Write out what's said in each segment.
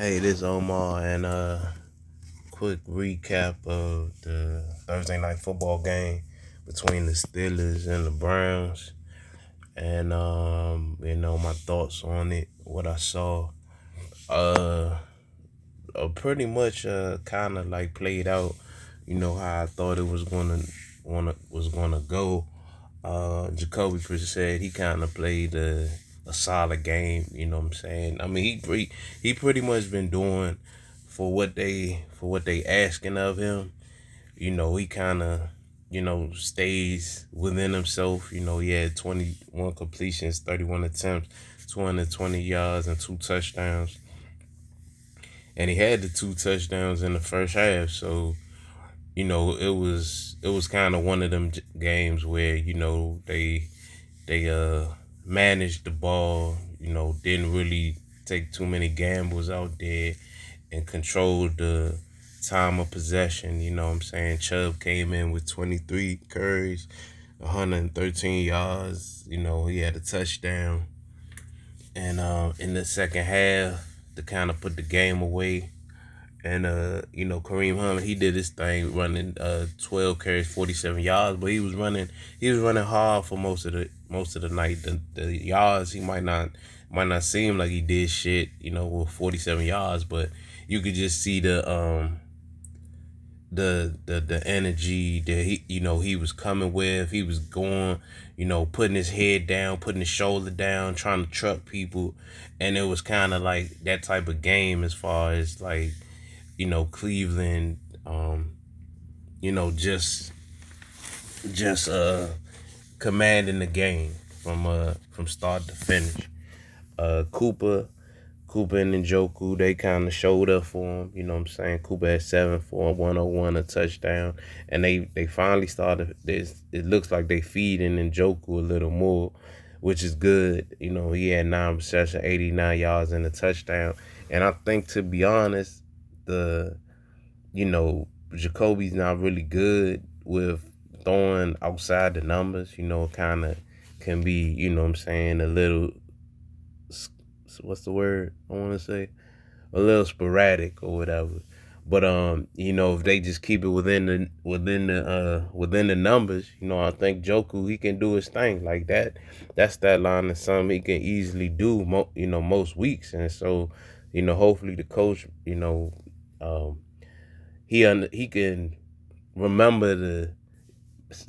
Hey, this Omar, and quick recap of the Thursday night football game between the Steelers and the Browns, and my thoughts on it, what I saw. Uh, Pretty much kind of like played out, how I thought it was gonna go. Jacoby said he kind of played a solid game. You know what I'm saying? I mean, he pretty much been doing for what they asking of him. He kind of stays within himself. He had 21 completions, 31 attempts, 220 yards, and 2 touchdowns. And he had the 2 touchdowns in the first half. So it was kind of one of them games where they managed the ball, didn't really take too many gambles out there and controlled the time of possession. You know what I'm saying? Chubb came in with 23 carries, 113 yards. He had a touchdown. And in the second half, to kind of put the game away, and Kareem Hunt, he did his thing running 12 carries, 47 yards, but he was running hard for most of the night. The yards, he might not seem like he did shit, with 47 yards, but you could just see the energy that he was coming with. He was going, putting his head down, putting his shoulder down, trying to truck people. And it was kind of like that type of game, as far as like, Cleveland, just commanding the game from start to finish. Cooper, and Njoku, they kind of showed up for him. You know what I'm saying? Cooper had 7 for 101, a touchdown, and they finally started. This It looks like they feeding Njoku a little more, which is good. He had 9 receptions, 89 yards, and a touchdown. And I think, to be honest, the Jacoby's not really good with throwing outside the numbers. Kind of can be, what I'm saying, a little, what's the word I want to say? A little sporadic or whatever. But if they just keep it within the numbers, I think Joku, he can do his thing like that. That's that line is something he can easily do, most weeks. And so, hopefully the coach, um, he can remember to,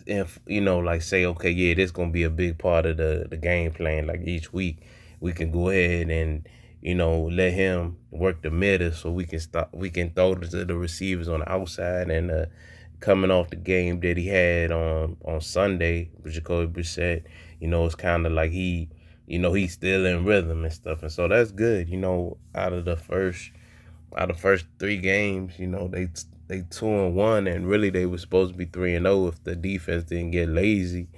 if like, say, okay, yeah, this gonna be a big part of the game plan. Like, each week we can go ahead and let him work the middle, so we can throw to the receivers on the outside. And coming off the game that he had on Sunday with Jacoby Brissett, it's kind of like he's still in rhythm and stuff. And so that's good. Out of the first 3 games, they 2-1, and really they were supposed to be 3-0 if the defense didn't get lazy,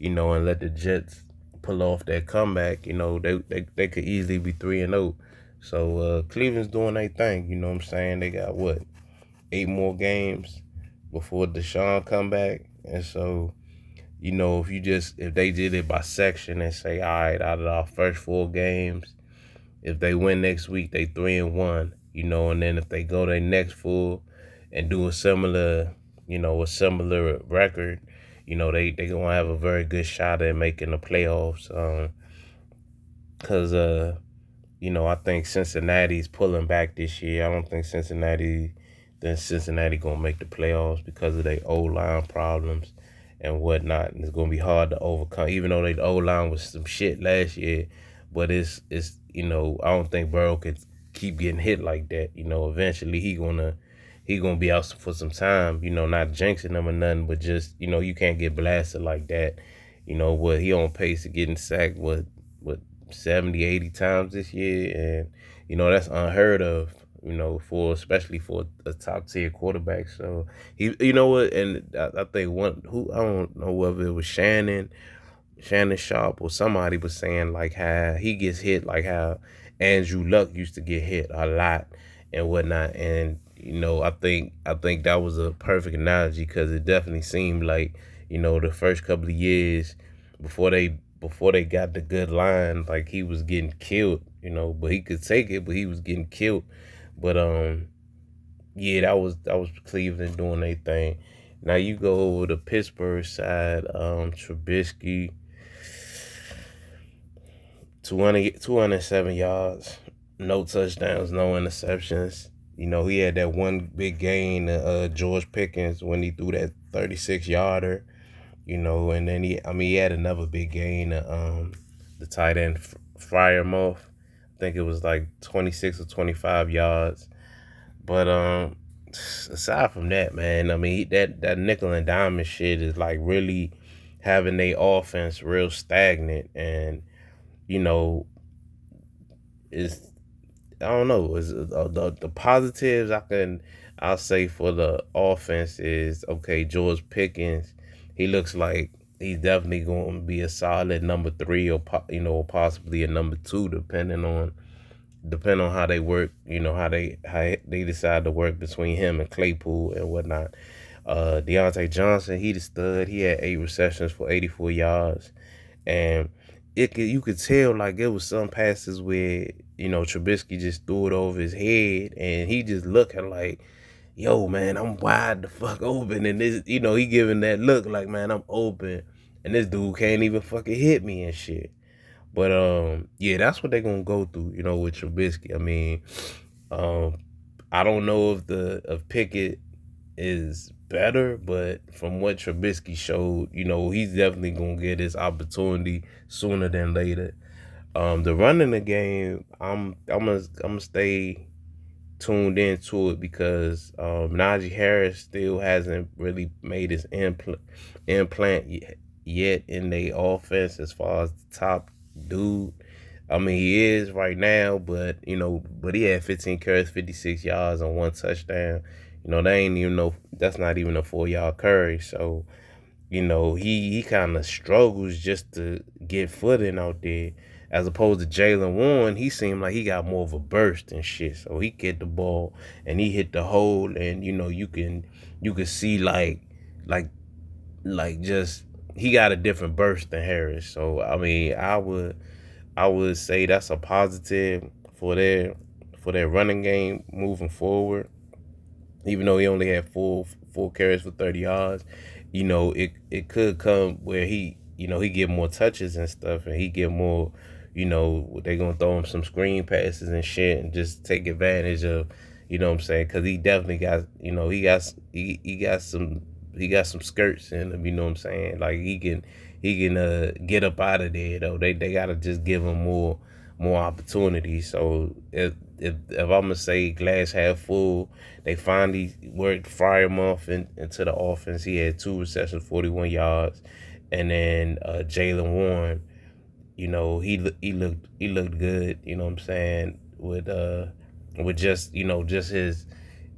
and let the Jets pull off that comeback. They could easily be 3-0. So Cleveland's doing their thing. You know what I'm saying? They got what, 8 more games before Deshaun come back. And so, if they did it by section and say, all right, out of our first 4 games, if they win next week, they 3-1. And then if they go their next full and do a similar record, they gonna have a very good shot at making the playoffs. Cause I think Cincinnati's pulling back this year. I don't think Cincinnati gonna make the playoffs because of their O-line problems and whatnot. And it's gonna be hard to overcome, even though their O-line was some shit last year. But I don't think Burrow could keep getting hit like that. Eventually he gonna be out for some time. Not jinxing them or nothing, but just you can't get blasted like that. He on pace to getting sacked what 70, 80 times this year, and that's unheard of. For especially for a top tier quarterback. So you know what, and I think I don't know whether it was Shannon Sharp or somebody was saying like how he gets hit, like how Andrew Luck used to get hit a lot and whatnot. And I think that was a perfect analogy, because it definitely seemed like the first couple of years before they got the good line, like he was getting killed. But he could take it, but he was getting killed But yeah, that was Cleveland doing their thing. Now you go over the Pittsburgh side. Trubisky, 207 yards, no touchdowns, no interceptions. He had that one big gain to George Pickens when he threw that 36-yarder. And then he had another big gain to the tight end Fryermuth. I think it was like 26 or 25 yards. But aside from that, man, I mean that nickel and diamond shit is like really having their offense real stagnant, and you know is I don't know. Is the positives I'll say for the offense is okay. George Pickens, he looks like he's definitely going to be a solid number three, or possibly a number two, depending on how they work. How they decide to work between him and Claypool and whatnot. Deontay Johnson, he the stud. He had 8 receptions for 84 yards, and you could tell like it was some passes where Trubisky just threw it over his head, and he just looking like, yo man, I'm wide the fuck open, and this he giving that look like, man, I'm open, and this dude can't even fucking hit me and shit. But yeah, that's what they're gonna go through, with Trubisky. I mean, um, I don't know if Pickett is better, but from what Trubisky showed, he's definitely gonna get his opportunity sooner than later. The running the game, I'm gonna stay tuned into it because Najee Harris still hasn't really made his implant yet in the offense as far as the top dude. I mean, he is right now, but he had 15 carries, 56 yards, and one touchdown. That's not even a 4 yard carry. So he kind of struggles just to get footing out there. As opposed to Jalen Warren, he seemed like he got more of a burst and shit. So he get the ball and he hit the hole, and you can see like just he got a different burst than Harris. So I mean, I would say that's a positive for their running game moving forward. Even though he only had four carries for 30 yards, it could come where he get more touches and stuff, and he get more, they gonna throw him some screen passes and shit, and just take advantage of, what I'm saying, because he definitely got, he got some skirts in him, what I'm saying, like he can get up out of there though. They gotta just give him more opportunities. So if I'm gonna say glass half full, they finally worked Fryermuth into the offense. He had 2 receptions, 41 yards, and then Jalen Warren, he looked good. You know what I'm saying, with just his,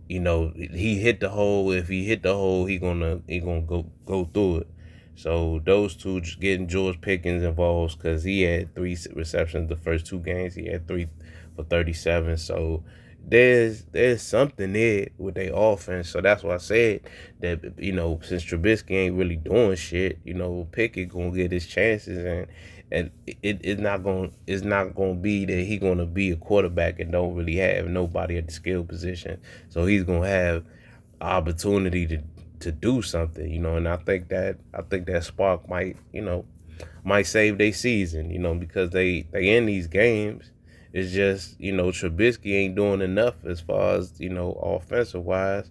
he hit the hole. If he hit the hole, he gonna go through it. So those two just getting George Pickens involved because he had 3 receptions the first 2 games. He had 3 for 37. So there's something there with their offense. So that's why I said that since Trubisky ain't really doing shit, Pickett gonna get his chances, and it's not gonna be that he gonna be a quarterback and don't really have nobody at the skill position. So he's gonna have opportunity to do something, and I think that spark might save their season, because they in these games. It's just, Trubisky ain't doing enough as far as, offensive wise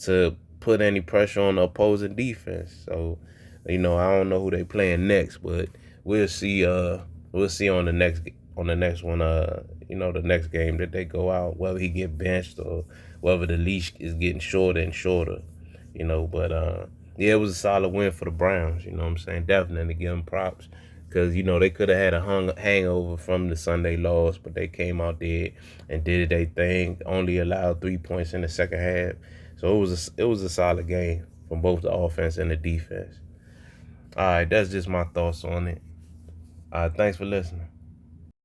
to put any pressure on the opposing defense. So, I don't know who they playing next, but we'll see on the next one, the next game that they go out, whether he get benched or whether the leash is getting shorter and shorter, but yeah, it was a solid win for the Browns, you know what I'm saying? Definitely give them props because, they could have had a hangover from the Sunday loss, but they came out there and did their thing, only allowed 3 points in the second half. So it was a solid game from both the offense and the defense. All right, that's just my thoughts on it. Thanks for listening.